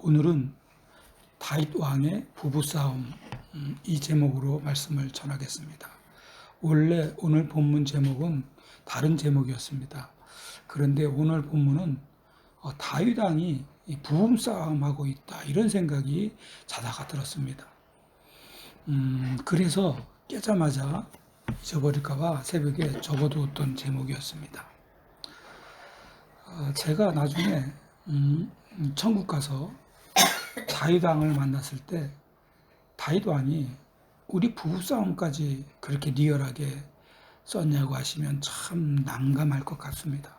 오늘은 다윗 왕의 부부싸움 이 제목으로 말씀을 전하겠습니다. 원래 오늘 본문 제목은 다른 제목이었습니다. 그런데 오늘 본문은 다윗 왕이 부부싸움하고 있다 이런 생각이 자다가 들었습니다. 그래서 깨자마자 잊어버릴까봐 새벽에 적어두었던 제목이었습니다. 제가 나중에 천국 가서 다윗 왕을 만났을 때 다윗 왕이 우리 부부싸움까지 그렇게 리얼하게 썼냐고 하시면 참 난감할 것 같습니다.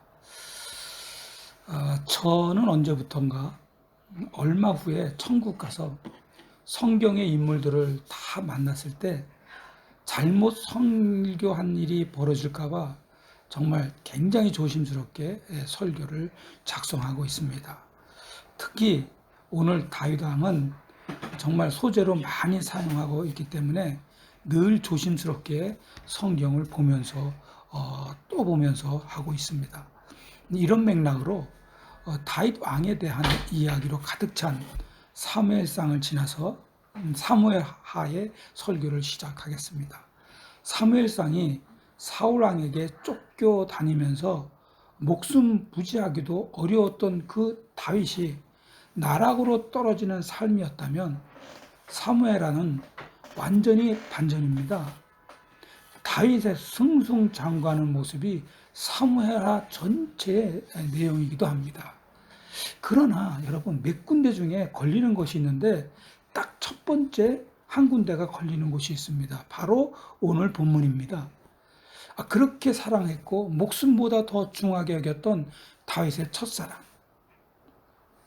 저는 언제부턴가 얼마 후에 천국 가서 성경의 인물들을 다 만났을 때 잘못 설교한 일이 벌어질까봐 정말 굉장히 조심스럽게 설교를 작성하고 있습니다. 특히 오늘 다윗 왕은 정말 소재로 많이 사용하고 있기 때문에 늘 조심스럽게 성경을 보면서 또 보면서 하고 있습니다. 이런 맥락으로 다윗 왕에 대한 이야기로 가득 찬 사무엘상을 지나서 사무엘하의 설교를 시작하겠습니다. 사무엘상이 사울 왕에게 쫓겨다니면서 목숨 부지하기도 어려웠던 그 다윗이 나락으로 떨어지는 삶이었다면 사무엘하는 완전히 반전입니다. 다윗의 승승장구하는 모습이 사무엘하 전체의 내용이기도 합니다. 그러나 여러분 몇 군데 중에 걸리는 것이 있는데 딱 첫 번째 한 군데가 걸리는 곳이 있습니다. 바로 오늘 본문입니다. 그렇게 사랑했고 목숨보다 더 중하게 여겼던 다윗의 첫사랑,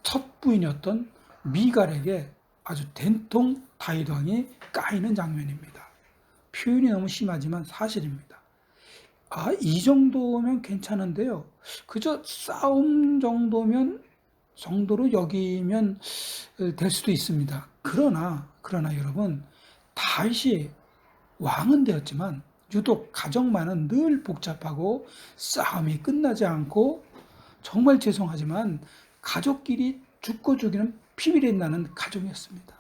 첫 부인이었던 미갈에게 아주 된통 다윗 왕이 까이는 장면입니다. 표현이 너무 심하지만 사실입니다. 이 정도면 괜찮은데요. 그저 싸움 정도로 여기면 될 수도 있습니다. 그러나 여러분 다윗이 왕은 되었지만 유독 가정만은 늘 복잡하고 싸움이 끝나지 않고 정말 죄송하지만 가족끼리 죽고 죽이는 피비린내 나는 가정이었습니다.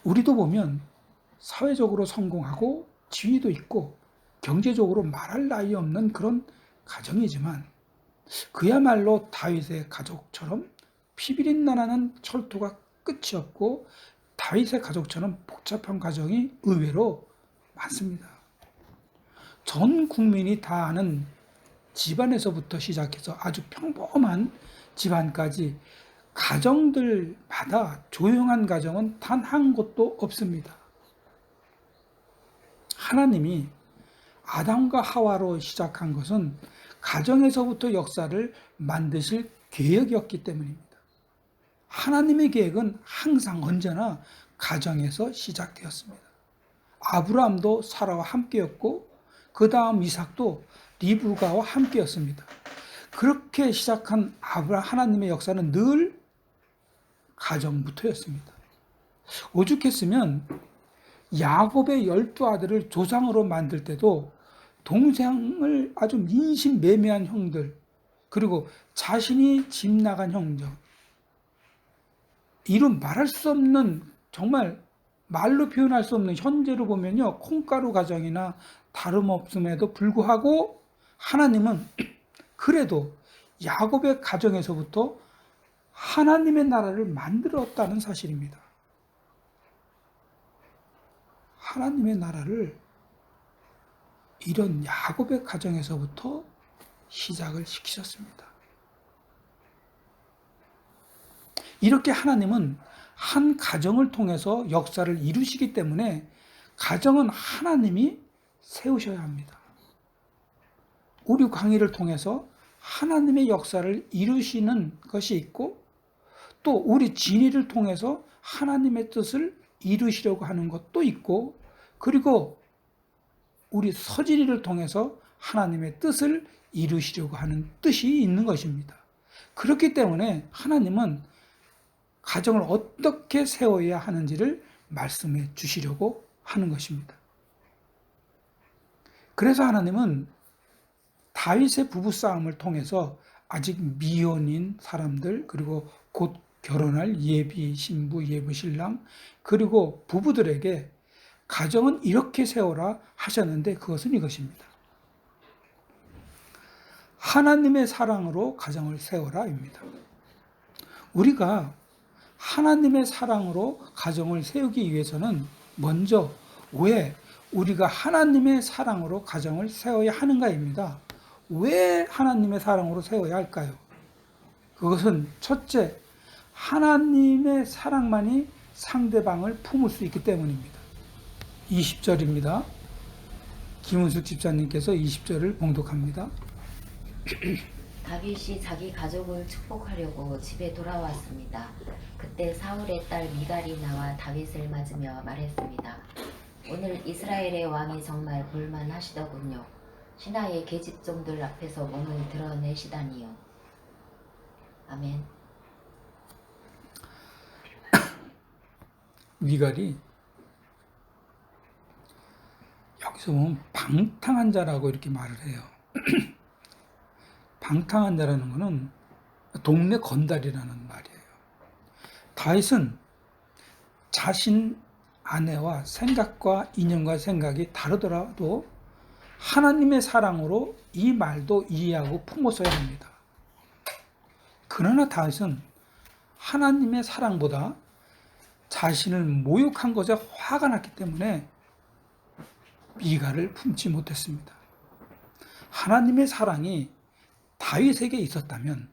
우리도 보면 사회적으로 성공하고 지위도 있고 경제적으로 말할 나위 없는 그런 가정이지만 그야말로 다윗의 가족처럼 피비린내 나는 철토가 끝이 없고 다윗의 가족처럼 복잡한 가정이 의외로 많습니다. 전 국민이 다 아는 집안에서부터 시작해서 아주 평범한 집안까지 가정들마다 조용한 가정은 단 한 곳도 없습니다. 하나님이 아담과 하와로 시작한 것은 가정에서부터 역사를 만드실 계획이었기 때문입니다. 하나님의 계획은 항상 언제나 가정에서 시작되었습니다. 아브라함도 사라와 함께였고 그 다음 이삭도 리브가와 함께였습니다. 그렇게 시작한 하나님의 역사는 늘 가정부터였습니다. 오죽했으면 야곱의 12아들을 조상으로 만들 때도 동생을 아주 민심매매한 형들, 그리고 자신이 집 나간 형제, 이루 말할 수 없는, 정말 말로 표현할 수 없는, 현재로 보면요 콩가루 가정이나 다름없음에도 불구하고 하나님은 그래도 야곱의 가정에서부터 하나님의 나라를 만들었다는 사실입니다. 하나님의 나라를 이런 야곱의 가정에서부터 시작을 시키셨습니다. 이렇게 하나님은 한 가정을 통해서 역사를 이루시기 때문에 가정은 하나님이 세우셔야 합니다. 우리 강의를 통해서 하나님의 역사를 이루시는 것이 있고 또 우리 진리를 통해서 하나님의 뜻을 이루시려고 하는 것도 있고 그리고 우리 서진이를 통해서 하나님의 뜻을 이루시려고 하는 뜻이 있는 것입니다. 그렇기 때문에 하나님은 가정을 어떻게 세워야 하는지를 말씀해 주시려고 하는 것입니다. 그래서 하나님은 다윗의 부부싸움을 통해서 아직 미혼인 사람들 그리고 곧 결혼할 예비 신부, 예비 신랑, 그리고 부부들에게 가정은 이렇게 세워라 하셨는데 그것은 이것입니다. 하나님의 사랑으로 가정을 세워라입니다. 우리가 하나님의 사랑으로 가정을 세우기 위해서는 먼저 왜 우리가 하나님의 사랑으로 가정을 세워야 하는가입니다. 왜 하나님의 사랑으로 세워야 할까요? 그것은 첫째, 하나님의 사랑만이 상대방을 품을 수 있기 때문입니다. 20절입니다. 김은숙 집사님께서 20절을 봉독합니다. 다윗이 자기 가족을 축복하려고 집에 돌아왔습니다. 그때 사울의 딸 미갈이 나와 다윗을 맞으며 말했습니다. 오늘 이스라엘의 왕이 정말 볼만하시더군요. 신하의 계집종들 앞에서 몸을 드러내시다니요. 아멘. 미갈이 여기서 보면 방탕한 자라고 이렇게 말을 해요. 방탕한 자라는 것은 동네 건달이라는 말이에요. 다윗은 자신 아내와 생각과 인연과 생각이 다르더라도 하나님의 사랑으로 이 말도 이해하고 품었어야 합니다. 그러나 다윗은 하나님의 사랑보다 자신을 모욕한 것에 화가 났기 때문에 미갈을 품지 못했습니다. 하나님의 사랑이 다윗에게 있었다면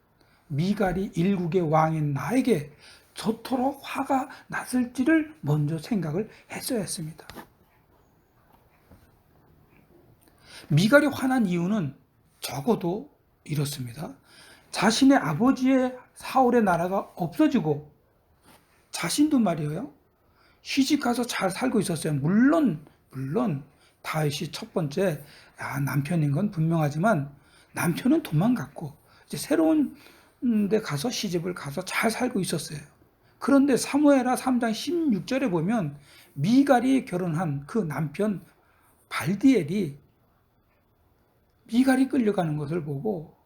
미갈이 일국의 왕인 나에게 저토록 화가 났을지를 먼저 생각을 했어야 했습니다. 미갈이 화난 이유는 적어도 이렇습니다. 자신의 아버지의 사울의 나라가 없어지고 자신도 말이에요. 시집가서 잘 살고 있었어요. 물론 다윗이 첫 번째 남편인 건 분명하지만 남편은 도망갔고 이제 새로운 데 가서 시집을 가서 잘 살고 있었어요. 그런데 사무엘하 3장 16절에 보면 미갈이 결혼한 그 남편 발디엘이 미갈이 끌려가는 것을 보고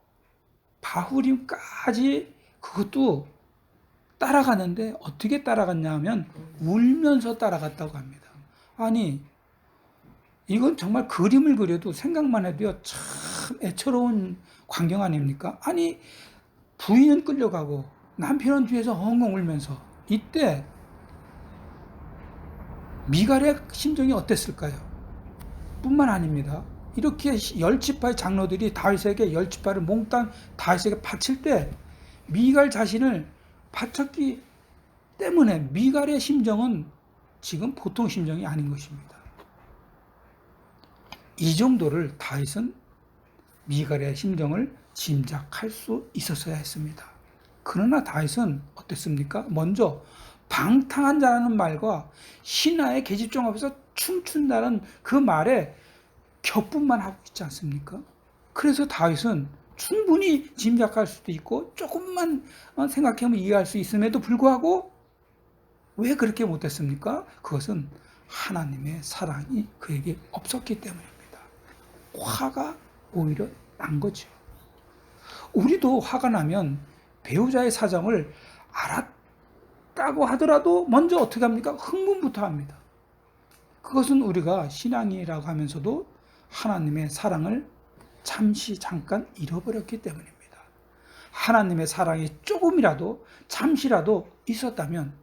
바후림까지 그것도 따라가는데 어떻게 따라갔냐 하면 울면서 따라갔다고 합니다. 아니 이건 정말 그림을 그려도 생각만 해도요 참 애처로운 광경 아닙니까? 아니 부인은 끌려가고 남편은 뒤에서 엉엉 울면서 이때 미갈의 심정이 어땠을까요? 뿐만 아닙니다. 이렇게 열지파의 장로들이 다윗에게 열지파를 몽땅 다윗에게 바칠 때 미갈 자신을 바쳤기 때문에 미갈의 심정은 지금 보통 심정이 아닌 것입니다. 이 정도를 다윗은 미갈의 심정을 짐작할 수 있었어야 했습니다. 그러나 다윗은 어땠습니까? 먼저 방탕한 자라는 말과 신하의 계집종 앞에서 춤춘다는 그 말에 격분만 하고 있지 않습니까? 그래서 다윗은 충분히 짐작할 수도 있고 조금만 생각하면 이해할 수 있음에도 불구하고 왜 그렇게 못했습니까? 그것은 하나님의 사랑이 그에게 없었기 때문입니다. 화가 오히려 난 거죠. 우리도 화가 나면 배우자의 사정을 알았다고 하더라도 먼저 어떻게 합니까? 흥분부터 합니다. 그것은 우리가 신앙이라고 하면서도 하나님의 사랑을 잠깐 잃어버렸기 때문입니다. 하나님의 사랑이 조금이라도 잠시라도 있었다면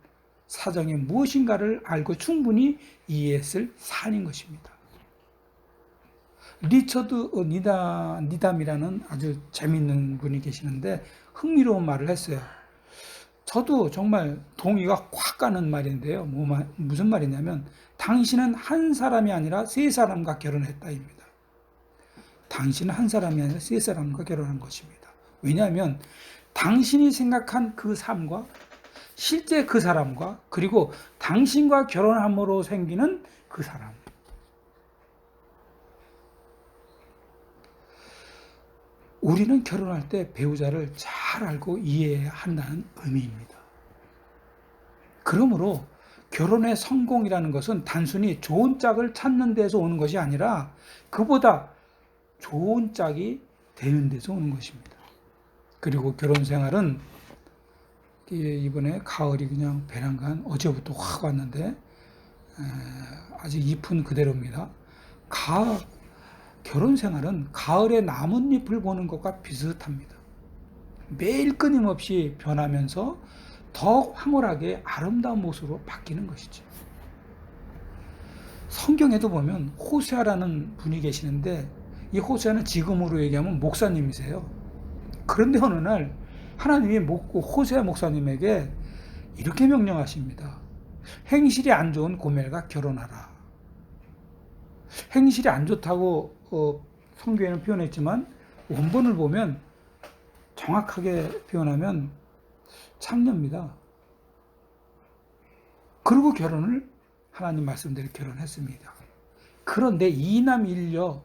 사정이 무엇인가를 알고 충분히 이해했을 사안인 것입니다. 리처드 니담이라는 아주 재미있는 분이 계시는데 흥미로운 말을 했어요. 저도 정말 동의가 확 가는 말인데요. 무슨 말이냐면 당신은 한 사람이 아니라 세 사람과 결혼했다입니다. 당신은 한 사람이 아니라 세 사람과 결혼한 것입니다. 왜냐하면 당신이 생각한 그 삶과 실제 그 사람과 그리고 당신과 결혼함으로 생기는 그 사람, 우리는 결혼할 때 배우자를 잘 알고 이해해야 한다는 의미입니다. 그러므로 결혼의 성공이라는 것은 단순히 좋은 짝을 찾는 데서 오는 것이 아니라 그보다 좋은 짝이 되는 데서 오는 것입니다. 그리고 결혼 생활은 이번에 가을이 그냥 배란간 어제부터 확 왔는데 아직 잎은 그대로입니다. 결혼 생활은 가을에 나뭇잎을 보는 것과 비슷합니다. 매일 끊임없이 변하면서 더 황홀하게 아름다운 모습으로 바뀌는 것이죠. 성경에도 보면 호세아라는 분이 계시는데 이 호세아는 지금으로 얘기하면 목사님이세요. 그런데 어느 날 하나님이 호세아 목사님에게 이렇게 명령하십니다. 행실이 안 좋은 고멜과 결혼하라. 행실이 안 좋다고 성경에는 표현했지만 원본을 보면 정확하게 표현하면 창녀입니다. 그리고 하나님 말씀대로 결혼했습니다. 그런데 일남 이녀의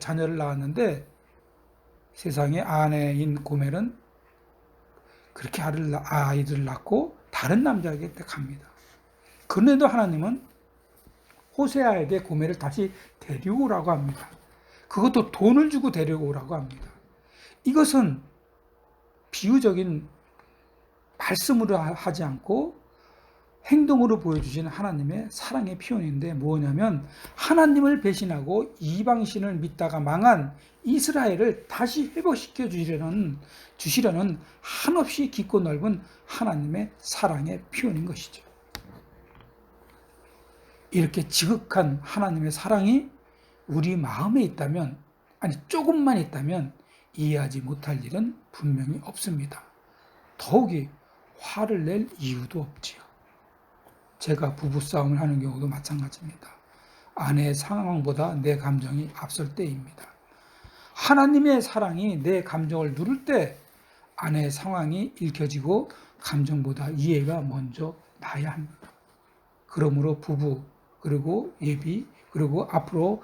자녀를 낳았는데 세상에 아내인 고멜은 그렇게 아이들을 낳고 다른 남자에게 갑니다. 그런데도 하나님은 호세아에게 고멜을 다시 데리고 오라고 합니다. 그것도 돈을 주고 데리고 오라고 합니다. 이것은 비유적인 말씀으로 하지 않고 행동으로 보여주신 하나님의 사랑의 표현인데 뭐냐면 하나님을 배신하고 이방신을 믿다가 망한 이스라엘을 다시 회복시켜 주시려는 한없이 깊고 넓은 하나님의 사랑의 표현인 것이죠. 이렇게 지극한 하나님의 사랑이 우리 마음에 있다면, 아니 조금만 있다면 이해하지 못할 일은 분명히 없습니다. 더욱이 화를 낼 이유도 없지요. 제가 부부싸움을 하는 경우도 마찬가지입니다. 아내의 상황보다 내 감정이 앞설 때입니다. 하나님의 사랑이 내 감정을 누를 때 아내의 상황이 읽혀지고 감정보다 이해가 먼저 나야 합니다. 그러므로 부부 그리고 예비 그리고 앞으로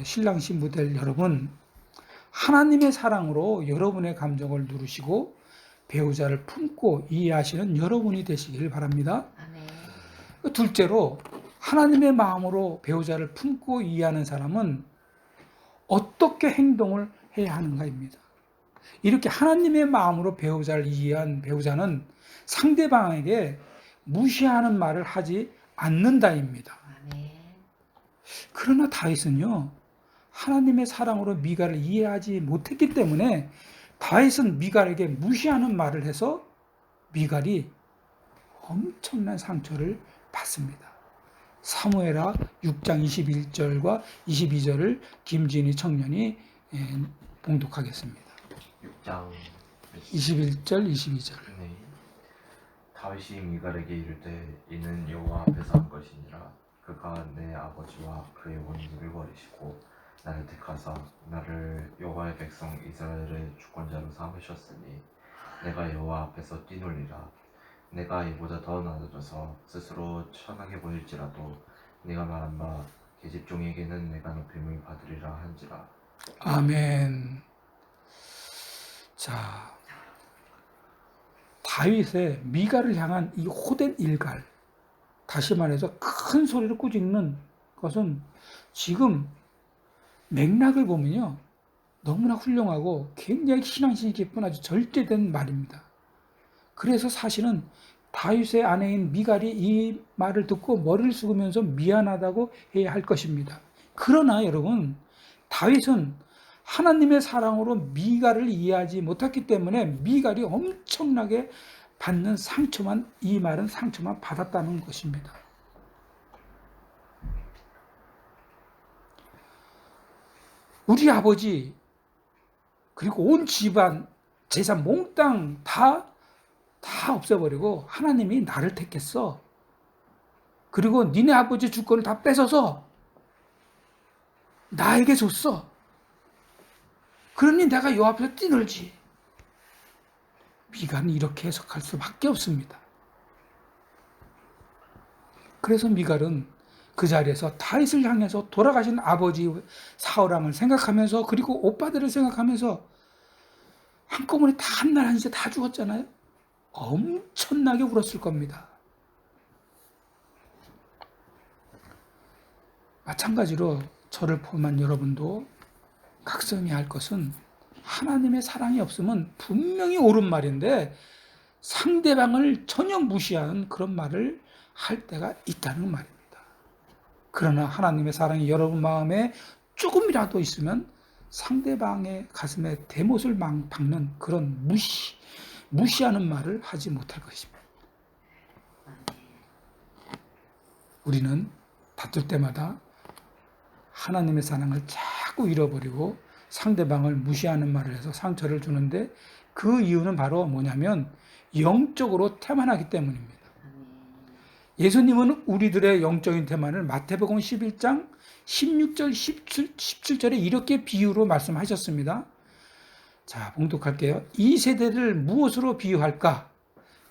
신랑 신부 될 여러분, 하나님의 사랑으로 여러분의 감정을 누르시고 배우자를 품고 이해하시는 여러분이 되시길 바랍니다. 아멘. 둘째로 하나님의 마음으로 배우자를 품고 이해하는 사람은 어떻게 행동을 해야 하는가입니다. 이렇게 하나님의 마음으로 배우자를 이해한 배우자는 상대방에게 무시하는 말을 하지 않는다입니다. 아멘. 그러나 다윗은요, 하나님의 사랑으로 미갈을 이해하지 못했기 때문에 다윗은 미갈에게 무시하는 말을 해서 미갈이 엄청난 상처를 받습니다. 사무엘하 6장 21절과 22절을 김진희 청년이 봉독하겠습니다. 6장 21절, 22절. 네. 다윗이 미갈에게 이르되 이는 여호와 앞에서 한 것이니라. 그가 내 아버지와 그의 원수를 버리시고 나를 택하사 나를 여호와의 백성 이스라엘의 주권자로 삼으셨으니 내가 여호와 앞에서 뛰놀리라. 내가 이보다 더 낮아져서 스스로 천하게 보일지라도 네가 말한 바 계집종에게는 내가 높임을 받으리라 한지라. 아멘. 자, 다윗의 미갈을 향한 이 호된 일갈, 다시 말해서 큰 소리로 꾸짖는 것은 지금 맥락을 보면요, 너무나 훌륭하고 굉장히 신앙심이 깊은 아주 절제된 말입니다. 그래서 사실은 다윗의 아내인 미갈이 이 말을 듣고 머리를 숙이면서 미안하다고 해야 할 것입니다. 그러나 여러분, 다윗은 하나님의 사랑으로 미갈을 이해하지 못했기 때문에 미갈이 엄청나게 받는 상처만, 이 말은 상처만 받았다는 것입니다. 우리 아버지 그리고 온 집안 재산 몽땅 다 없애버리고 하나님이 나를 택했어. 그리고 니네 아버지 주권을 다 뺏어서 나에게 줬어. 그러니 내가 요 앞에서 뛰놀지. 미갈은 이렇게 해석할 수밖에 없습니다. 그래서 미갈은 그 자리에서 다윗을 향해서 돌아가신 아버지 사울왕을 생각하면서 그리고 오빠들을 생각하면서 한꺼번에 다 한날 한시에 다 죽었잖아요. 엄청나게 울었을 겁니다. 마찬가지로 저를 포함한 여러분도 각성해야 할 것은 하나님의 사랑이 없으면 분명히 옳은 말인데 상대방을 전혀 무시하는 그런 말을 할 때가 있다는 말입니다. 그러나 하나님의 사랑이 여러분 마음에 조금이라도 있으면 상대방의 가슴에 대못을 박는 그런 무시하는 말을 하지 못할 것입니다. 우리는 다툴 때마다 하나님의 사랑을 자꾸 잃어버리고 상대방을 무시하는 말을 해서 상처를 주는데 그 이유는 바로 뭐냐면 영적으로 태만하기 때문입니다. 예수님은 우리들의 영적인 태만을 마태복음 11장 16절 17절에 이렇게 비유로 말씀하셨습니다. 자, 봉독할게요. 이 세대를 무엇으로 비유할까?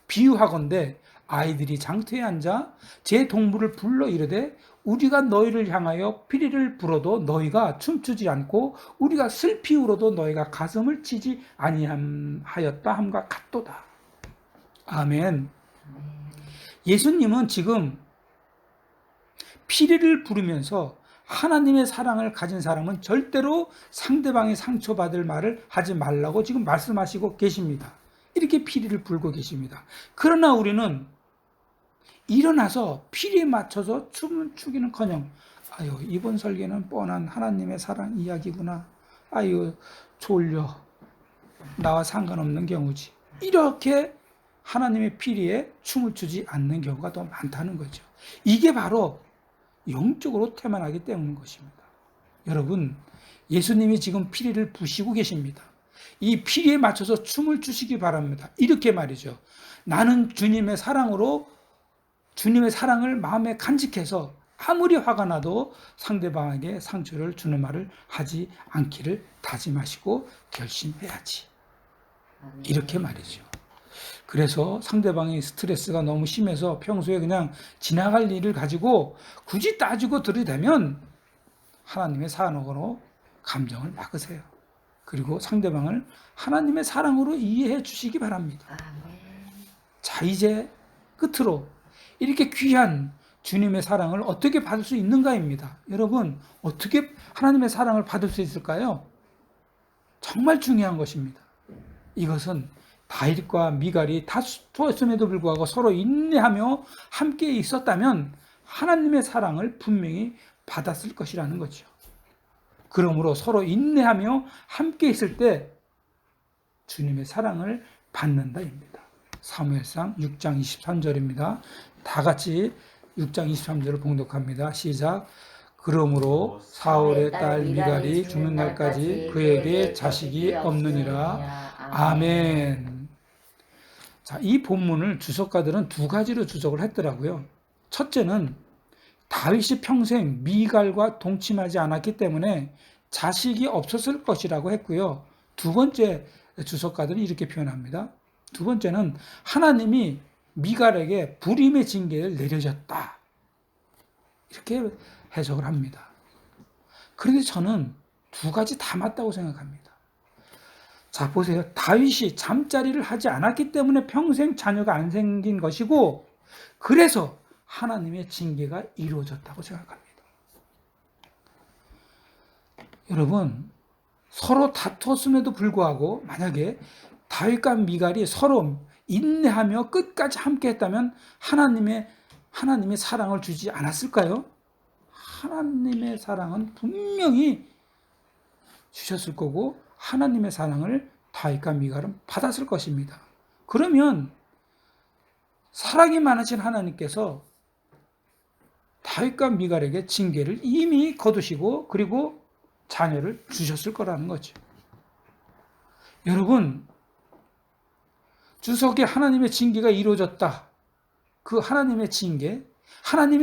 비유하건대 아이들이 장터에 앉아 제 동물을 불러 이르되 우리가 너희를 향하여 피리를 불어도 너희가 춤추지 않고 우리가 슬피 울어도 너희가 가슴을 치지 아니하였다 함과 같도다. 아멘. 예수님은 지금 피리를 부르면서 하나님의 사랑을 가진 사람은 절대로 상대방이 상처받을 말을 하지 말라고 지금 말씀하시고 계십니다. 이렇게 피리를 불고 계십니다. 그러나 우리는 일어나서 피리에 맞춰서 춤을 추기는커녕 아유, 이번 설계는 뻔한 하나님의 사랑 이야기구나. 아유, 졸려. 나와 상관없는 경우지. 이렇게 하나님의 피리에 춤을 추지 않는 경우가 더 많다는 거죠. 이게 바로 영적으로 태만하기 때문인 것입니다. 여러분, 예수님이 지금 피리를 부시고 계십니다. 이 피리에 맞춰서 춤을 추시기 바랍니다. 이렇게 말이죠. 나는 주님의 사랑으로 주님의 사랑을 마음에 간직해서 아무리 화가 나도 상대방에게 상처를 주는 말을 하지 않기를 다짐하시고 결심해야지. 이렇게 말이죠. 그래서 상대방의 스트레스가 너무 심해서 평소에 그냥 지나갈 일을 가지고 굳이 따지고 들이대면 하나님의 사랑으로 감정을 바꾸세요. 그리고 상대방을 하나님의 사랑으로 이해해 주시기 바랍니다. 자, 이제 끝으로 이렇게 귀한 주님의 사랑을 어떻게 받을 수 있는가입니다. 여러분, 어떻게 하나님의 사랑을 받을 수 있을까요? 정말 중요한 것입니다. 이것은 다윗과 미갈이 다투었음에도 불구하고 서로 인내하며 함께 있었다면 하나님의 사랑을 분명히 받았을 것이라는 거죠. 그러므로 서로 인내하며 함께 있을 때 주님의 사랑을 받는다입니다. 사무엘상 6장 23절입니다. 다 같이 6장 23절을 봉독합니다. 시작. 그러므로 사울의 딸 미갈이 죽는 날까지 그에게 자식이 없느니라. 아멘. 자, 이 본문을 주석가들은 두 가지로 주석을 했더라고요. 첫째는 다윗이 평생 미갈과 동침하지 않았기 때문에 자식이 없었을 것이라고 했고요. 두 번째 주석가들은 이렇게 표현합니다. 두 번째는 하나님이 미갈에게 불임의 징계를 내려졌다. 이렇게 해석을 합니다. 그런데 저는 두 가지 다 맞다고 생각합니다. 자, 보세요. 다윗이 잠자리를 하지 않았기 때문에 평생 자녀가 안 생긴 것이고, 그래서 하나님의 징계가 이루어졌다고 생각합니다. 여러분, 서로 다투었음에도 불구하고 만약에 다윗과 미갈이 서로 인내하며 끝까지 함께 했다면 하나님의 사랑을 주지 않았을까요? 하나님의 사랑은 분명히 주셨을 거고 하나님의 사랑을 다윗과 미갈은 받았을 것입니다. 그러면 사랑이 많으신 하나님께서 다윗과 미갈에게 징계를 이미 거두시고 그리고 자녀를 주셨을 거라는 거죠. 여러분, 주석에 하나님의 징계가 이루어졌다. 그 하나님의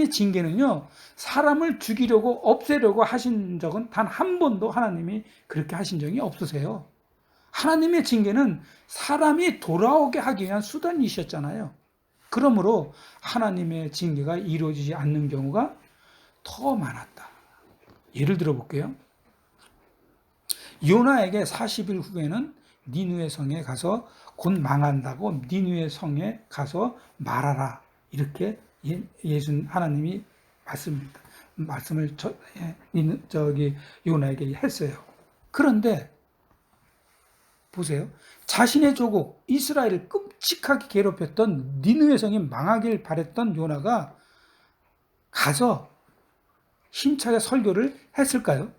징계는요, 사람을 죽이려고 없애려고 하신 적은 단 한 번도 하나님이 그렇게 하신 적이 없으세요. 하나님의 징계는 사람이 돌아오게 하기 위한 수단이셨잖아요. 그러므로 하나님의 징계가 이루어지지 않는 경우가 더 많았다. 예를 들어 볼게요. 요나에게 40일 후에는 니느웨 성에 가서 곧 망한다고 니느웨 성에 가서 말하라. 이렇게 하나님이 말씀을 요나에게 했어요. 그런데 보세요. 자신의 조국 이스라엘을 끔찍하게 괴롭혔던 니느웨 성이 망하길 바랬던 요나가 가서 힘차게 설교를 했을까요?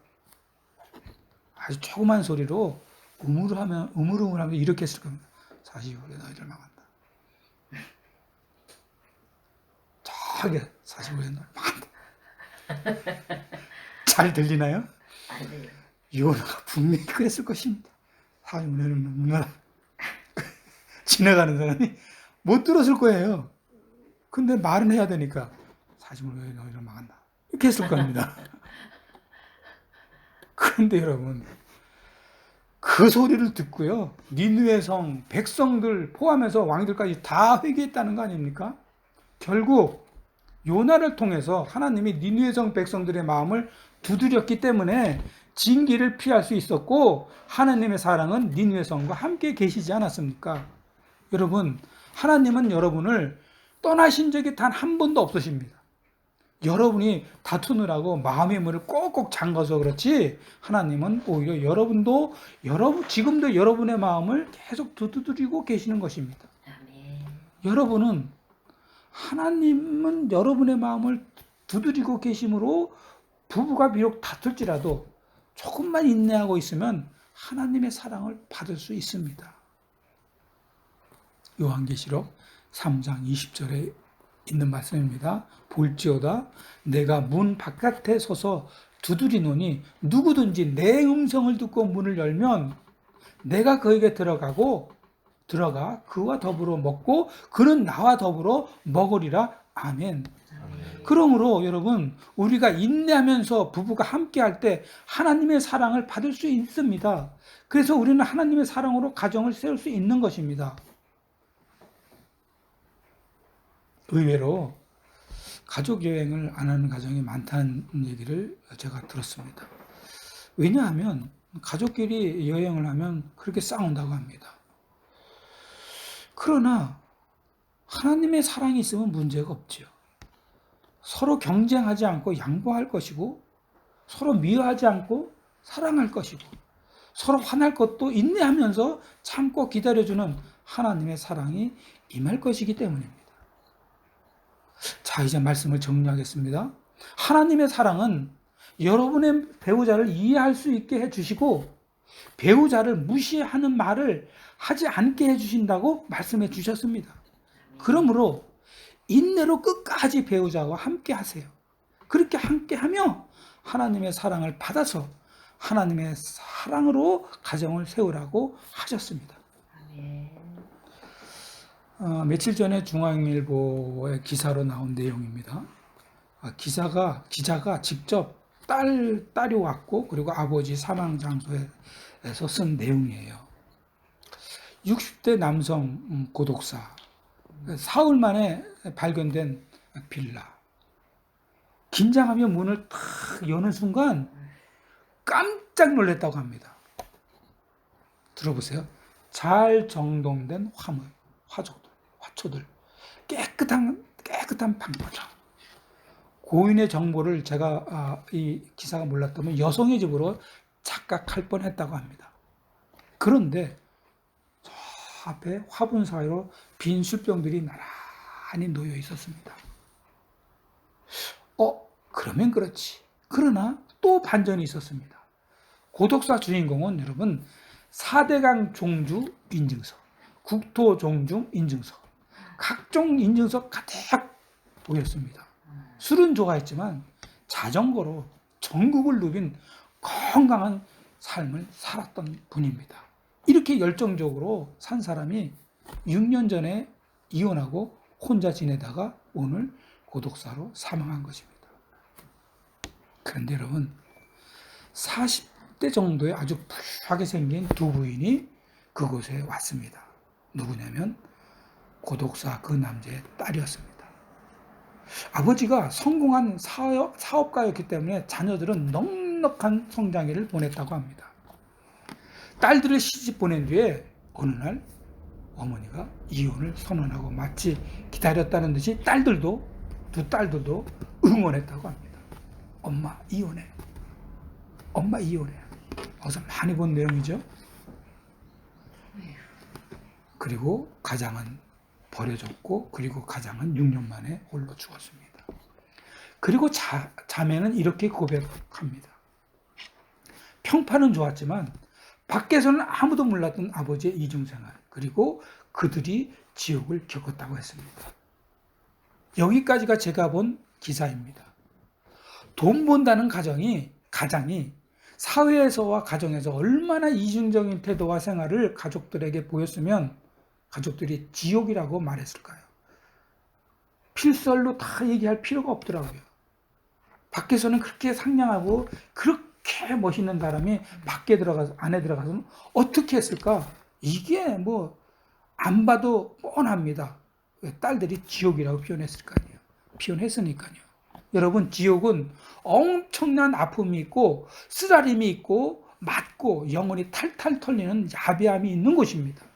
아주 조그만 소리로 우물우물하면서 이렇게 했을 겁니다. 45일에 너희들 망한다. 저기 45일에 너희들 망한다. 잘 들리나요? 아들. 요나가 분명히 그랬을 것입니다. 45일에는 얼마나 지나가는 사람이 못 들었을 거예요. 근데 말은 해야 되니까 45일에 너희들 망한다. 이렇게 했을 겁니다. 그런데 여러분, 그 소리를 듣고요, 니느웨 성 백성들 포함해서 왕들까지 다 회개했다는 거 아닙니까? 결국 요나를 통해서 하나님이 니느웨 성 백성들의 마음을 두드렸기 때문에 징계를 피할 수 있었고, 하나님의 사랑은 니느웨 성과 함께 계시지 않았습니까? 여러분, 하나님은 여러분을 떠나신 적이 단 한 번도 없으십니다. 여러분이 다투느라고 마음의 문을 꼭꼭 잠가서 그렇지, 하나님은 오히려 지금도 여러분의 마음을 계속 두드리고 계시는 것입니다. 아멘. 하나님은 여러분의 마음을 두드리고 계심으로 부부가 비록 다툴지라도 조금만 인내하고 있으면 하나님의 사랑을 받을 수 있습니다. 요한계시록 3장 20절에 있는 말씀입니다. 볼지어다 내가 문 바깥에 서서 두드리노니 누구든지 내 음성을 듣고 문을 열면 내가 그에게 들어가 그와 더불어 먹고 그는 나와 더불어 먹으리라. 아멘. 그러므로 여러분, 우리가 인내하면서 부부가 함께 할 때 하나님의 사랑을 받을 수 있습니다. 그래서 우리는 하나님의 사랑으로 가정을 세울 수 있는 것입니다. 의외로 가족 여행을 안 하는 가정이 많다는 얘기를 제가 들었습니다. 왜냐하면 가족끼리 여행을 하면 그렇게 싸운다고 합니다. 그러나 하나님의 사랑이 있으면 문제가 없죠. 서로 경쟁하지 않고 양보할 것이고, 서로 미워하지 않고 사랑할 것이고, 서로 화날 것도 인내하면서 참고 기다려주는 하나님의 사랑이 임할 것이기 때문입니다. 자, 이제 말씀을 정리하겠습니다. 하나님의 사랑은 여러분의 배우자를 이해할 수 있게 해주시고, 배우자를 무시하는 말을 하지 않게 해주신다고 말씀해 주셨습니다. 그러므로 인내로 끝까지 배우자와 함께 하세요. 그렇게 함께 하며 하나님의 사랑을 받아서 하나님의 사랑으로 가정을 세우라고 하셨습니다. 아멘. 며칠 전에 중앙일보의 기사로 나온 내용입니다. 기자가 직접 딸이 왔고, 그리고 아버지 사망 장소에서 쓴 내용이에요. 60대 남성 고독사, 사흘 만에 발견된 빌라. 긴장하며 문을 탁 여는 순간 깜짝 놀랐다고 합니다. 들어보세요. 잘 정돈된 화초들, 깨끗한 방바닥. 고인의 정보를 제가 이 기사가 몰랐다면 여성의 집으로 착각할 뻔했다고 합니다. 그런데 저 앞에 화분 사이로 빈 술병들이 나란히 놓여 있었습니다. 그러면 그렇지. 그러나 또 반전이 있었습니다. 고독사 주인공은 여러분 4대강 종주 인증서, 국토 종중 인증서, 각종 인증서 가득 보였습니다. 술은 좋아했지만 자전거로 전국을 누빈 건강한 삶을 살았던 분입니다. 이렇게 열정적으로 산 사람이 6년 전에 이혼하고 혼자 지내다가 오늘 고독사로 사망한 것입니다. 그런데 여러분, 40대 정도의 아주 부유하게 생긴 두 부인이 그곳에 왔습니다. 누구냐면 고독사 그 남자의 딸이었습니다. 아버지가 성공한 사업가였기 때문에 자녀들은 넉넉한 성장기를 보냈다고 합니다. 딸들을 시집 보낸 뒤에 어느 날 어머니가 이혼을 선언하고 마치 기다렸다는 듯이 두 딸들도 응원했다고 합니다. 엄마 이혼해. 엄마 이혼해. 어서 많이 본 내용이죠. 그리고 가장은 버려졌고, 그리고 가장은 6년 만에 홀로 죽었습니다. 그리고 자매는 이렇게 고백합니다. 평판은 좋았지만 밖에서는 아무도 몰랐던 아버지의 이중생활, 그리고 그들이 지옥을 겪었다고 했습니다. 여기까지가 제가 본 기사입니다. 돈 번다는 가장이 사회에서와 가정에서 얼마나 이중적인 태도와 생활을 가족들에게 보였으면 가족들이 지옥이라고 말했을까요? 필설로 다 얘기할 필요가 없더라고요. 밖에서는 그렇게 상냥하고 그렇게 멋있는 사람이 안에 들어가서는 어떻게 했을까? 이게 뭐 안 봐도 뻔합니다. 딸들이 지옥이라고 표현했으니까요. 여러분, 지옥은 엄청난 아픔이 있고 쓰라림이 있고 맞고 영혼이 탈탈 털리는 야비함이 있는 곳입니다.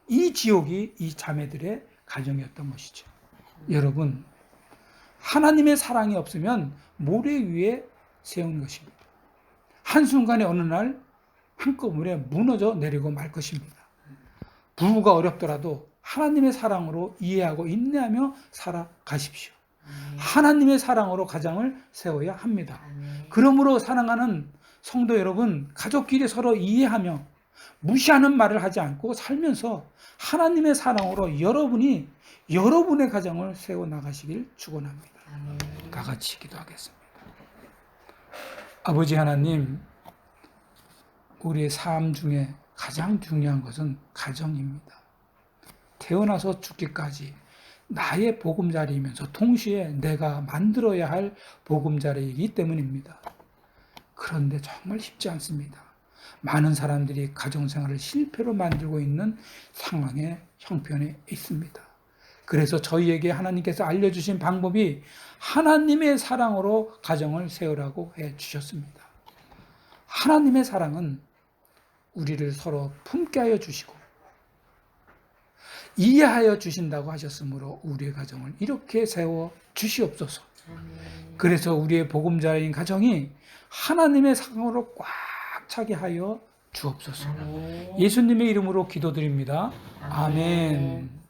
이 지옥이 이 자매들의 가정이었던 것이죠. 여러분, 하나님의 사랑이 없으면 모래 위에 세운 것입니다. 한순간에 어느 날 한꺼번에 무너져 내리고 말 것입니다. 부부가 어렵더라도 하나님의 사랑으로 이해하고 인내하며 살아가십시오. 하나님의 사랑으로 가정을 세워야 합니다. 그러므로 사랑하는 성도 여러분, 가족끼리 서로 이해하며 무시하는 말을 하지 않고 살면서 하나님의 사랑으로 여러분의 가정을 세워나가시길 축원합니다. 다 같이 기도하겠습니다. 아버지 하나님, 우리의 삶 중에 가장 중요한 것은 가정입니다. 태어나서 죽기까지 나의 보금자리이면서 동시에 내가 만들어야 할 보금자리이기 때문입니다. 그런데 정말 쉽지 않습니다. 많은 사람들이 가정생활을 실패로 만들고 있는 상황의 형편에 있습니다. 그래서 저희에게 하나님께서 알려주신 방법이 하나님의 사랑으로 가정을 세우라고 해주셨습니다. 하나님의 사랑은 우리를 서로 품게 하여 주시고 이해하여 주신다고 하셨으므로 우리의 가정을 이렇게 세워 주시옵소서. 그래서 우리의 보금자리인 가정이 하나님의 사랑으로 꽉 차게 하여 주옵소서. 예수님의 이름으로 기도드립니다. 아멘.